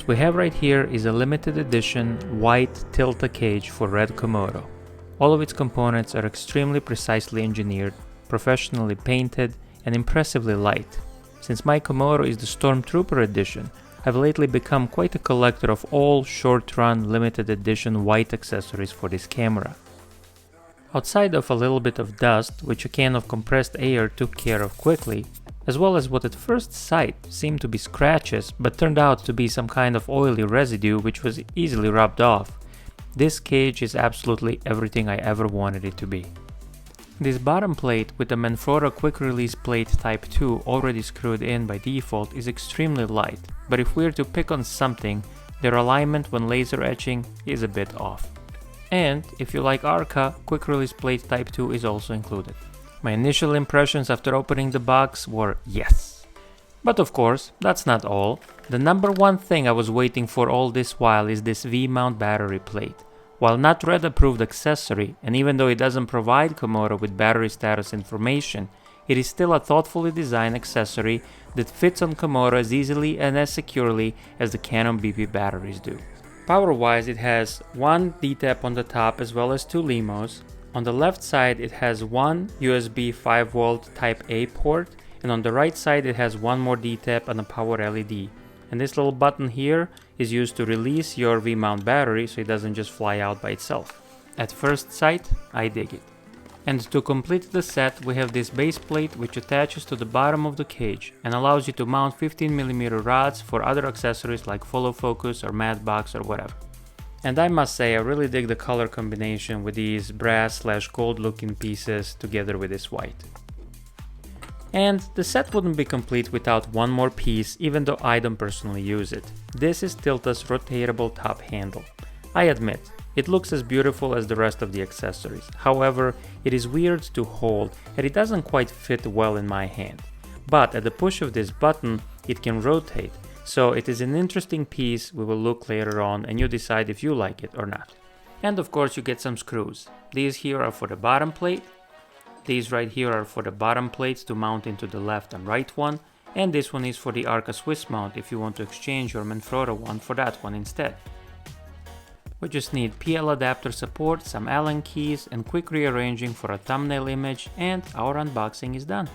What we have right here is a limited edition white Tilta cage for RED Komodo. All of its components are extremely precisely engineered, professionally painted, and impressively light. Since my Komodo is the Stormtrooper edition, I've lately become quite a collector of all short-run limited edition white accessories for this camera. Outside of a little bit of dust, which a can of compressed air took care of quickly, as well as what at first sight seemed to be scratches but turned out to be some kind of oily residue which was easily rubbed off, this cage is absolutely everything I ever wanted it to be. This bottom plate with the Manfrotto Quick Release Plate Type 2 already screwed in by default is extremely light, but if we're to pick on something, their alignment when laser etching is a bit off. And if you like Arca, Quick Release Plate Type 2 is also included. My initial impressions after opening the box were yes. But of course, that's not all. The number one thing I was waiting for all this while is this vMount battery plate. While not RED approved accessory, and even though it doesn't provide Komodo with battery status information, it is still a thoughtfully designed accessory that fits on Komodo as easily and as securely as the Canon BP batteries do. Power-wise, it has one D-tap on the top as well as two LEMOs. On the left side it has one USB 5V Type A port, and on the right side it has one more D-tap and a power LED. And this little button here is used to release your vMount battery so it doesn't just fly out by itself. At first sight, I dig it. And to complete the set, we have this base plate which attaches to the bottom of the cage and allows you to mount 15mm rods for other accessories like follow focus or matte box or whatever. And I must say I really dig the color combination with these brass/gold looking pieces together with this white. And the set wouldn't be complete without one more piece, even though I don't personally use it. This is Tilta's rotatable top handle. I admit, it looks as beautiful as the rest of the accessories. However, it is weird to hold and it doesn't quite fit well in my hand. But at the push of this button, it can rotate. So it is an interesting piece we will look later on and you decide if you like it or not. And of course you get some screws. These here are for the bottom plate. These right here are for the bottom plates to mount into the left and right one. And this one is for the Arca Swiss mount if you want to exchange your Manfrotto one for that one instead. We just need PL adapter support, some Allen keys and quick rearranging for a thumbnail image and our unboxing is done.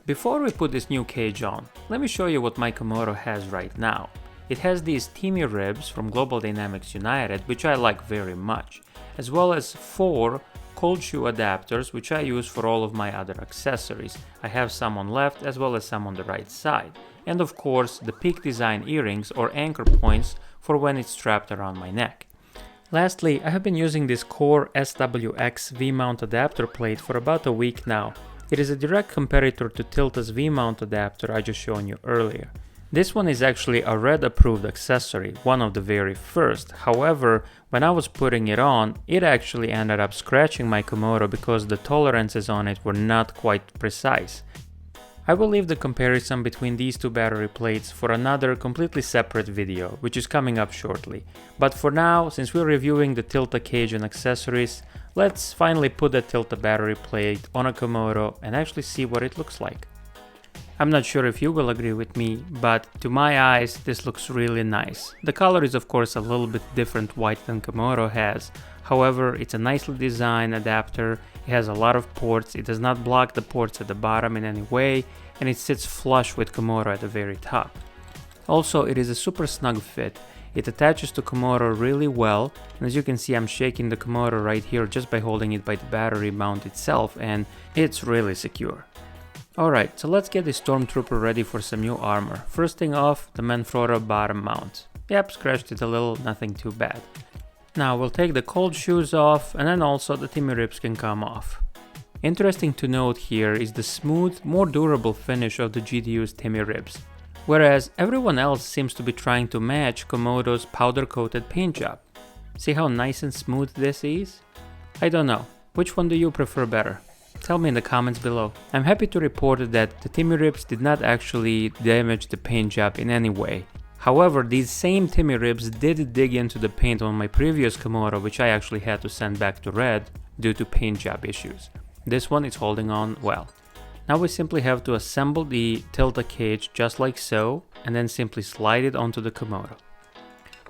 Before we put this new cage on, let me show you what my Komodo has right now. It has these Timmy ribs from Global Dynamics United, which I like very much, as well as 4 cold shoe adapters, which I use for all of my other accessories. I have some on left as well as some on the right side. And of course, the Peak Design earrings or anchor points for when it's strapped around my neck. Lastly, I have been using this Core SWX vMount adapter plate for about a week now. It is a direct competitor to Tilta's vMount adapter I just shown you earlier. This one is actually a RED approved accessory, one of the very first. However, when I was putting it on, it actually ended up scratching my Komodo because the tolerances on it were not quite precise. I will leave the comparison between these two battery plates for another completely separate video, which is coming up shortly. But for now, since we're reviewing the Tilta cage and accessories, let's finally put the Tilta battery plate on a Komodo and actually see what it looks like. I'm not sure if you will agree with me, but to my eyes this looks really nice. The color is of course a little bit different white than Komodo has. However, it's a nicely designed adapter, it has a lot of ports, it does not block the ports at the bottom in any way, and it sits flush with Komodo at the very top. Also, it is a super snug fit. It attaches to Komodo really well, and as you can see I'm shaking the Komodo right here just by holding it by the battery mount itself, and it's really secure. Alright, so let's get the Stormtrooper ready for some new armor. First thing off, the Manfrotto bottom mount. Yep, scratched it a little, nothing too bad. Now we'll take the cold shoes off, and then also the Timmy ribs can come off. Interesting to note here is the smooth, more durable finish of the GDU's Timmy ribs. Whereas everyone else seems to be trying to match Komodo's powder-coated paint job. See how nice and smooth this is? I don't know, which one do you prefer better? Tell me in the comments below. I'm happy to report that the Timmy ribs did not actually damage the paint job in any way. However, these same Timmy ribs did dig into the paint on my previous Komodo, which I actually had to send back to RED due to paint job issues. This one is holding on well. Now we simply have to assemble the Tilta cage just like so, and then simply slide it onto the Komodo.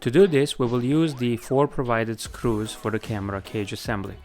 To do this, we will use the 4 provided screws for the camera cage assembly.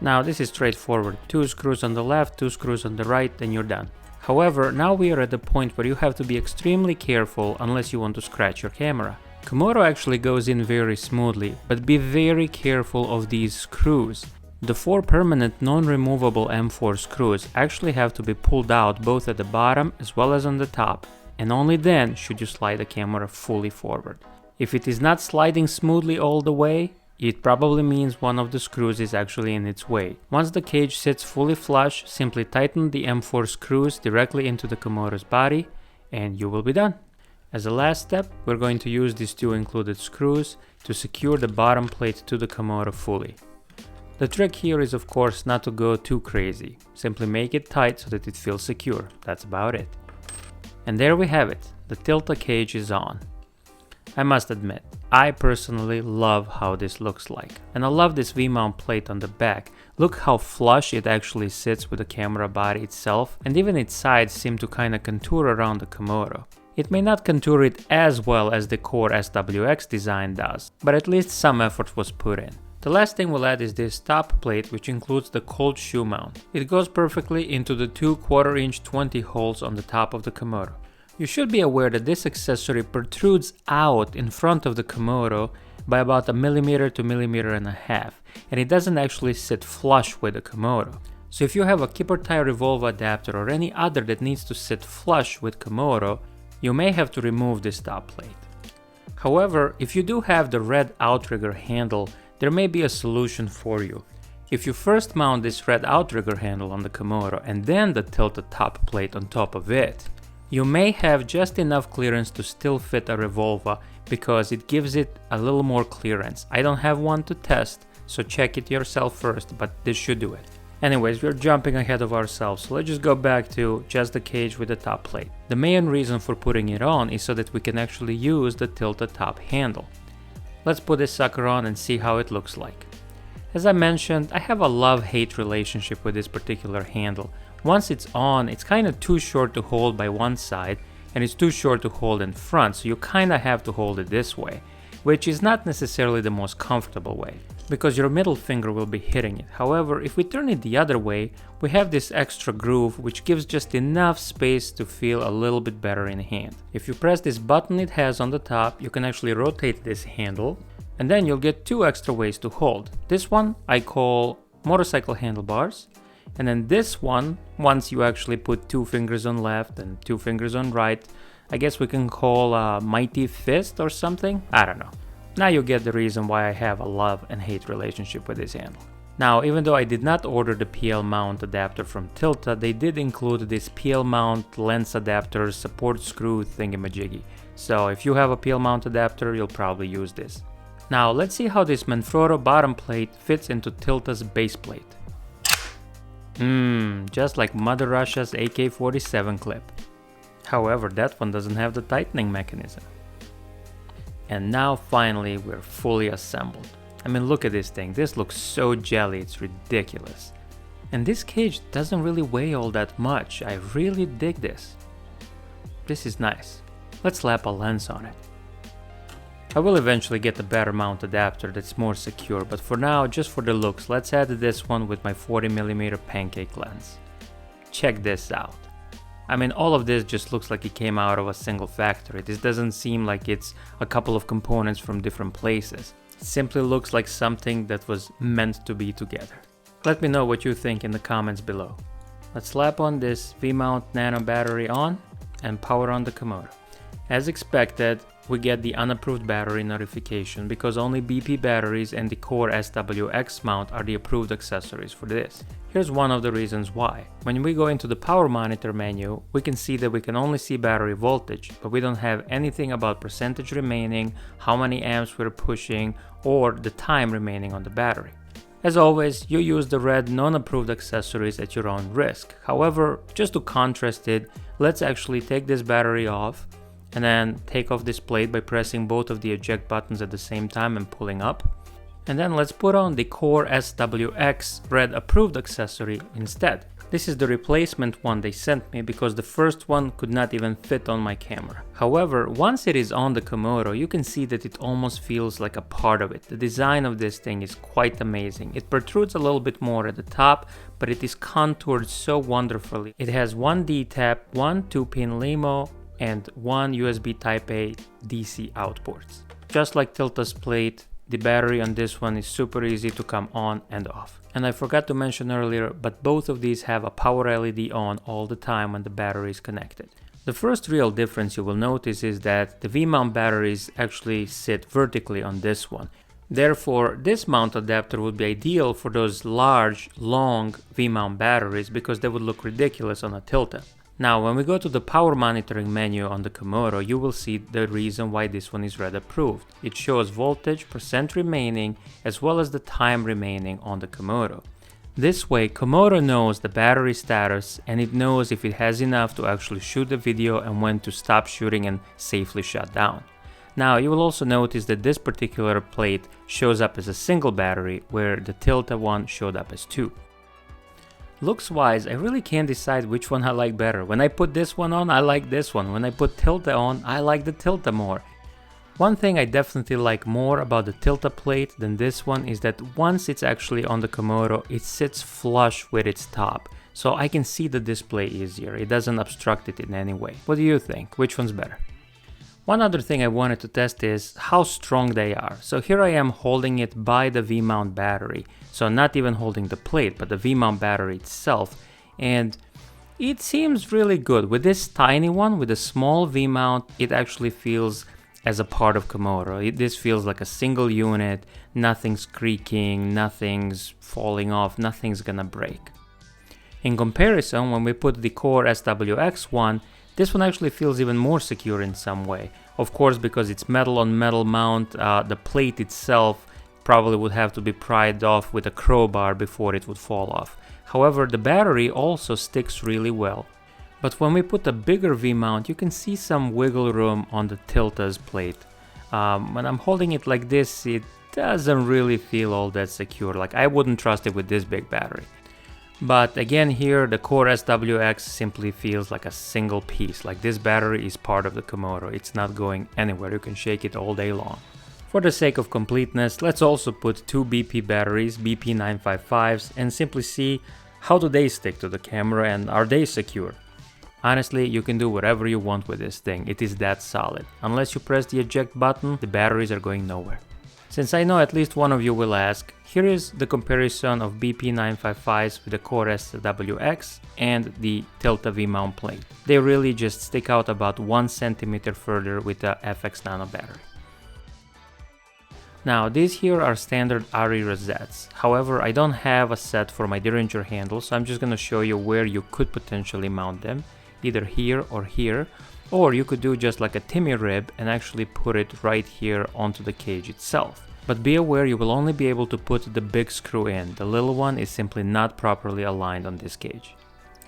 Now this is straightforward, 2 screws on the left, 2 screws on the right, and you're done. However, now we are at the point where you have to be extremely careful unless you want to scratch your camera. Komodo actually goes in very smoothly, but be very careful of these screws. The 4 permanent non-removable M4 screws actually have to be pulled out both at the bottom as well as on the top, and only then should you slide the camera fully forward. If it is not sliding smoothly all the way, it probably means one of the screws is actually in its way. Once the cage sits fully flush, simply tighten the M4 screws directly into the Komodo's body and you will be done. As a last step, we're going to use these 2 included screws to secure the bottom plate to the Komodo fully. The trick here is of course not to go too crazy, simply make it tight so that it feels secure, that's about it. And there we have it, the Tilta cage is on. I must admit, I personally love how this looks like, and I love this vMount plate on the back. Look how flush it actually sits with the camera body itself, and even its sides seem to kinda contour around the Komodo. It may not contour it as well as the core SWX design does, but at least some effort was put in. The last thing we'll add is this top plate, which includes the cold shoe mount. It goes perfectly into the 2 1/4" 20 holes on the top of the Komodo. You should be aware that this accessory protrudes out in front of the Komodo by about 1 mm to 1.5 mm, and it doesn't actually sit flush with the Komodo. So if you have a keeper tie revolve adapter or any other that needs to sit flush with Komodo, you may have to remove this top plate. However, if you do have the RED outrigger handle, there may be a solution for you. If you first mount this RED outrigger handle on the Komodo and then the Tilta top plate on top of it, you may have just enough clearance to still fit a revolver because it gives it a little more clearance. I don't have one to test, so check it yourself first, but this should do it. Anyways, we're jumping ahead of ourselves, so let's just go back to just the cage with the top plate. The main reason for putting it on is so that we can actually use the Tilta top handle. Let's put this sucker on and see how it looks like. As I mentioned, I have a love-hate relationship with this particular handle. Once it's on, it's kind of too short to hold by one side, and it's too short to hold in front, so you kind of have to hold it this way, which is not necessarily the most comfortable way, because your middle finger will be hitting it. However, if we turn it the other way, we have this extra groove, which gives just enough space to feel a little bit better in hand. If you press this button it has on the top, you can actually rotate this handle, and then you'll get 2 extra ways to hold. This one I call motorcycle handlebars, and then this one, once you actually put 2 fingers on left and 2 fingers on right, I guess we can call a mighty fist or something? I don't know. Now you get the reason why I have a love and hate relationship with this handle. Now, even though I did not order the PL mount adapter from Tilta, they did include this PL mount lens adapter support screw thingamajiggy. So if you have a PL mount adapter, you'll probably use this. Now let's see how this Manfrotto bottom plate fits into Tilta's base plate. Just like Mother Russia's AK-47 clip. However, that one doesn't have the tightening mechanism. And now finally we're fully assembled. I mean, look at this thing, this looks so jelly, it's ridiculous. And this cage doesn't really weigh all that much, I really dig this. This is nice. Let's slap a lens on it. I will eventually get a better mount adapter that's more secure, but for now, just for the looks, let's add this one with my 40mm pancake lens. Check this out. I mean, all of this just looks like it came out of a single factory. This doesn't seem like it's a couple of components from different places. It simply looks like something that was meant to be together. Let me know what you think in the comments below. Let's slap on this vMount nano battery on and power on the Komodo. As expected, we get the unapproved battery notification because only BP batteries and the core SWX mount are the approved accessories for this. Here's one of the reasons why. When we go into the power monitor menu, we can see that we can only see battery voltage, but we don't have anything about percentage remaining, how many amps we're pushing, or the time remaining on the battery. As always, you use the RED non-approved accessories at your own risk. However, just to contrast it, let's actually take this battery off and then take off this plate by pressing both of the eject buttons at the same time and pulling up. And then let's put on the core SWX RED approved accessory instead. This is the replacement one they sent me because the first one could not even fit on my camera. However, once it is on the Komodo, you can see that it almost feels like a part of it. The design of this thing is quite amazing. It protrudes a little bit more at the top, but it is contoured so wonderfully. It has one D-tap, one 2-pin LEMO, and one USB Type-A DC out ports. Just like Tilta's plate, the battery on this one is super easy to come on and off. And I forgot to mention earlier, but both of these have a power LED on all the time when the battery is connected. The first real difference you will notice is that the vMount batteries actually sit vertically on this one. Therefore, this mount adapter would be ideal for those large, long vMount batteries because they would look ridiculous on a Tilta. Now, when we go to the power monitoring menu on the Komodo, you will see the reason why this one is RED approved. It shows voltage, percent remaining, as well as the time remaining on the Komodo. This way, Komodo knows the battery status and it knows if it has enough to actually shoot the video and when to stop shooting and safely shut down. Now, you will also notice that this particular plate shows up as a single battery, where the Tilta one showed up as two. Looks wise, I really can't decide which one I like better. When I put this one on, I like this one. When I put Tilta on, I like the Tilta more. One thing I definitely like more about the Tilta plate than this one is that once it's actually on the Komodo, it sits flush with its top. So I can see the display easier. It doesn't obstruct it in any way. What do you think? Which one's better? One other thing I wanted to test is how strong they are. So here I am holding it by the vMount battery. So not even holding the plate, but the vMount battery itself. And it seems really good. With this tiny one, with a small vMount, it actually feels as a part of Komodo. This feels like a single unit. Nothing's creaking, nothing's falling off, nothing's gonna break. In comparison, when we put the Core SWX one, this one actually feels even more secure in some way. Of course, because it's metal on metal mount, the plate itself probably would have to be pried off with a crowbar before it would fall off. However, the battery also sticks really well. But when we put a bigger vMount, you can see some wiggle room on the Tilta's plate. When I'm holding it like this, it doesn't really feel all that secure. Like, I wouldn't trust it with this big battery. But again, here the Core SWX simply feels like a single piece. Like, this battery is part of the Komodo. It's not going anywhere. You can shake it all day long. For the sake of completeness, let's also put two BP batteries, BP 955s, and simply see how do they stick to the camera and are they secure. Honestly, you can do whatever you want with this thing. It is that solid. Unless you press the eject button, the batteries are going nowhere. Since I know at least one of you will ask, here is the comparison of BP 955s with the Core SWX and the Tilta vMount plate. They really just stick out about 1 centimeter further with the FX Nano battery. Now, these here are standard RE rosettes. However, I don't have a set for my Derringer handle, so I'm just going to show you where you could potentially mount them, either here, or you could do just like a Timmy rib and actually put it right here onto the cage itself. But be aware, you will only be able to put the big screw in. The little one is simply not properly aligned on this cage.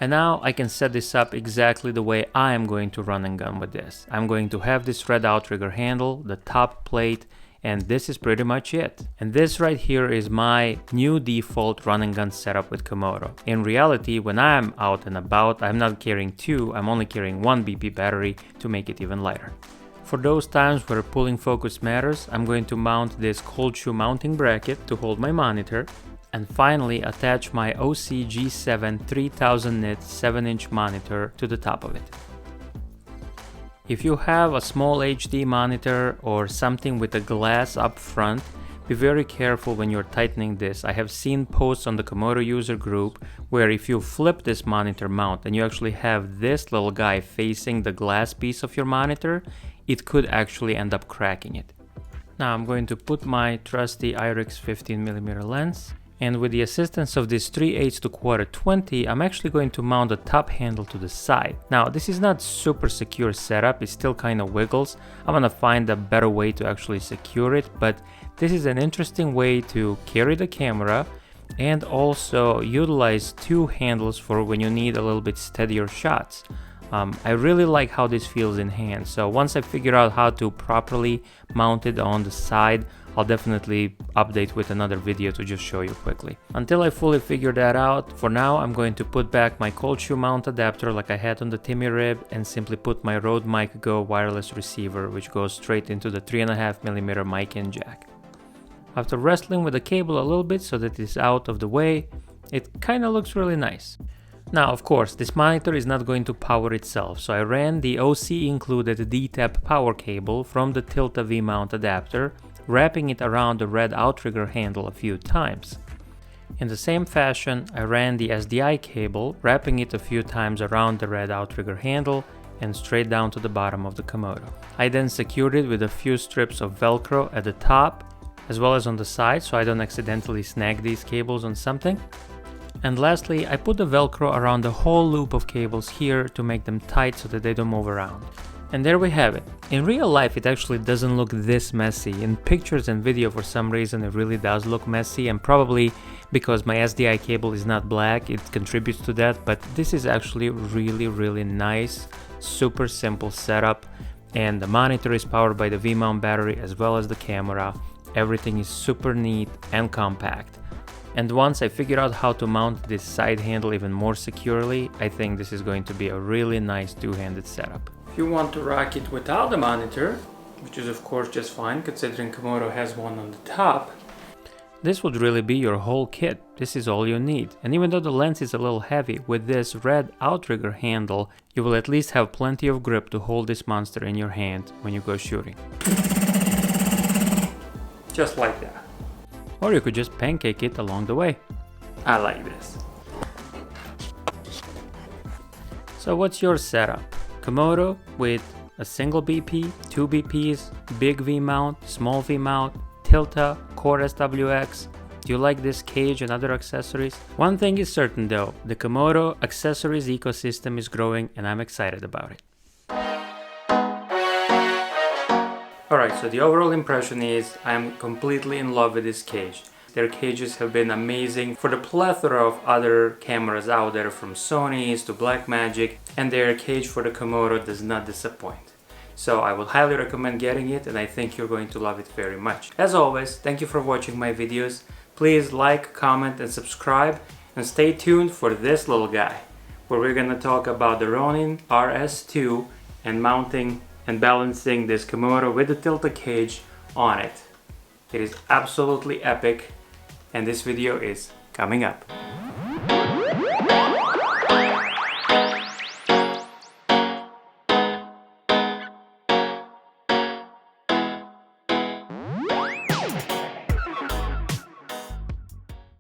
And now I can set this up exactly the way I am going to run and gun with this. I'm going to have this RED outrigger handle, the top plate, and this is pretty much it. And this right here is my new default run and gun setup with Komodo. In reality, when I'm out and about, I'm not carrying two, I'm only carrying one BP battery to make it even lighter. For those times where pulling focus matters, I'm going to mount this cold shoe mounting bracket to hold my monitor, and finally attach my OC G7 3000 nit 7-inch monitor to the top of it. If you have a small HD monitor or something with a glass up front, be very careful when you're tightening this. I have seen posts on the Komodo user group where if you flip this monitor mount and you actually have this little guy facing the glass piece of your monitor, it could actually end up cracking it. Now I'm going to put my trusty IRIX 15mm lens, and with the assistance of this 3/8 to 1/4-20, I'm actually going to mount the top handle to the side. Now this is not super secure setup, it still kind of wiggles. I'm gonna find a better way to actually secure it, but this is an interesting way to carry the camera and also utilize two handles for when you need a little bit steadier shots. I really like how this feels in hand, so once I figure out how to properly mount it on the side I'll definitely update with another video to just show you quickly. Until I fully figure that out, for now I'm going to put back my cold shoe mount adapter like I had on the Timmy Rib and simply put my Rode Mic Go wireless receiver, which goes straight into the 3.5mm mic in jack. After wrestling with the cable a little bit so that it's out of the way, it kinda looks really nice. Now, of course, this monitor is not going to power itself, so I ran the OC included D-tap power cable from the Tilta vMount adapter, wrapping it around the RED outrigger handle a few times. In the same fashion, I ran the SDI cable, wrapping it a few times around the RED outrigger handle and straight down to the bottom of the Komodo. I then secured it with a few strips of Velcro at the top, as well as on the side, so I don't accidentally snag these cables on something. And lastly, I put the Velcro around the whole loop of cables here to make them tight so that they don't move around. And there we have it. In real life it actually doesn't look this messy. In pictures and video for some reason it really does look messy, and probably because my SDI cable is not black it contributes to that, but this is actually really nice, super simple setup, and the monitor is powered by the vMount battery as well as the camera. Everything is super neat and compact. And once I figure out how to mount this side handle even more securely, I think this is going to be a really nice two-handed setup. If you want to rock it without the monitor, which is of course just fine considering Komodo has one on the top, this would really be your whole kit. This is all you need. And even though the lens is a little heavy, with this RED outrigger handle, you will at least have plenty of grip to hold this monster in your hand when you go shooting. Just like that. Or you could just pancake it along the way. I like this. So what's your setup? Komodo with a single BP, two BPs, big vMount, small vMount, Tilta, Core SWX. Do you like this cage and other accessories? One thing is certain though, the Komodo accessories ecosystem is growing and I'm excited about it. Alright, so the overall impression is I'm completely in love with this cage. Their cages have been amazing for the plethora of other cameras out there, from Sony's to Blackmagic, and their cage for the Komodo does not disappoint. So I would highly recommend getting it, and I think you're going to love it very much. As always, thank you for watching my videos. Please like, comment and subscribe, and stay tuned for this little guy, where we're gonna talk about the Ronin RS2 and mounting and balancing this Komodo with the Tilta cage on it. It is absolutely epic, and this video is coming up.